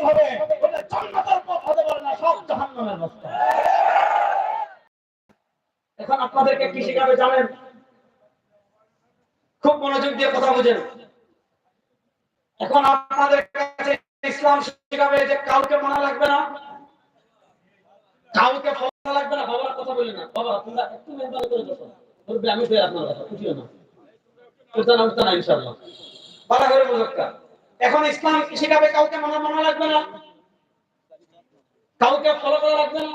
হবে, এটা জান্নাতের পথ হতে পারে না, সব জাহান্নামের রাস্তা। এখন আপনাদেরকে কি শিখাবে জানেন? খুব মনোযোগ দিয়ে কথা বুঝেন। এখন আপনাদের কাছে ইসলাম শিখাবে যে কাউকে মানা লাগবে না, কাউকে ফলো লাগবে না। বাবার কথা বলি না, বাবা তোমরা একটু মেহরবানি করে বসো, বলবে আমি ফের আপনার কথা বুঝিও না, উঠতা না ইনশাআল্লাহ, ভালো করে বুঝুক। এখন ইসলাম কি শিখাবে? কাউকে মানা লাগবে না, কাউকে ফলো করা লাগবে না,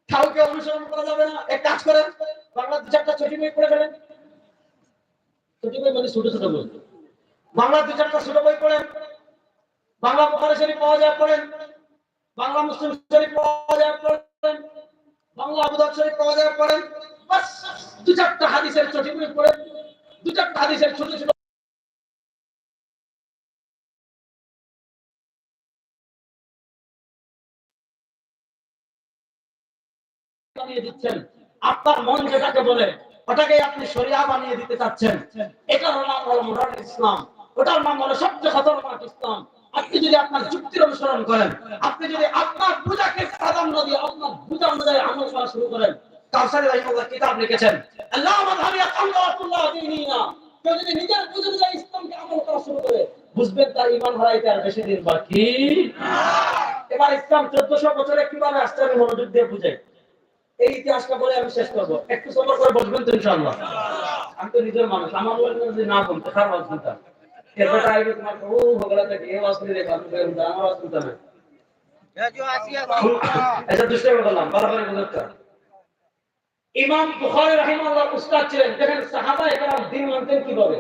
কাউকে অনুসরণ করা যাবে না। এক কাজ করেন, বাংলা দু চারটা ছোট বই পড়ে ফেলেন। ছোট বই মানে ছোট ছোট বই, বাংলা দু চারটা ছোট বই পড়েন, বাংলা বুখারী শরীফ পাওয়া যায় পড়েন, বাংলা মুসলিম শরীফ পাওয়া যায় পড়েন, বাংলা আবু দাউদ শরীফ পাওয়া যায় পড়েন। বাস দু চারটা হাদিসের ছোট বই পড়েন, দু চারটা হাদিসের ছোট ছোট বানিয়ে দিচ্ছেন। আপনার মন যেটাকে বলে ওটাকে আপনি শরিয়া বানিয়ে দিতে চাচ্ছেন। এটার নাম হলো মডার্ন ইসলাম, ওটার নাম হলো সবচেয়ে খতরনাক ইসলাম। আপনি যদি আপনার যুক্তির অনুসরণ করেন, আপনি যদি আপনার পূজাকে প্রাধান্য দিয়ে আপনার পূজা অনুযায়ী আমল করা শুরু করেন, কাউসারী রাহিমাহুল্লাহ কিতাব লিখেছেন, আল্লাহ মাযহাবিয়া কামরাতুল্লাহ দীনিনা, কেউ যদি নিজের পূজা অনুযায়ী ইসলামকে আমল করা শুরু করে, বুঝবেন তার ঈমান হারাইতে আর বেশি দিন বাকি না। এবার ইসলাম 1400 বছরে কিভাবে আসছে আমি মনোযোগ দিয়ে বুঝাই। এই ইতিহাসটা বলে আমি শেষ করবো, একটু সবর করে বসবেন তো ইনশাআল্লাহ। আমি তো নিজের মানুষ, আমার বলতে যদি না বলতে খারাপ আওয়াজ শুনতাম, এরপরটা আইবে তোমার ও ভগলা থেকে এই আওয়াজ করে দেখলাম আমার আওয়াজ শুনতাম না। এটা দুষ্টামি করলাম, বরাবর বুঝতে। ইমাম বুখারী রাহিমাহুল্লাহ উস্তাদ ছিলেন। দেখেন সাহাবায়ে কেরাম দ্বীন মানতেন কিভাবে।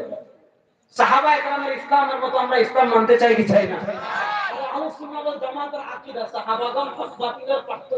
সাহাবায়ে কেরামের ইসলামের মতো আমরা ইসলাম মানতে চাই কি চাই না? আহলে সুন্নাহ ওয়াল জামাতের আকীদা সাহাবাগণ হক বাতিলের পার্থক্য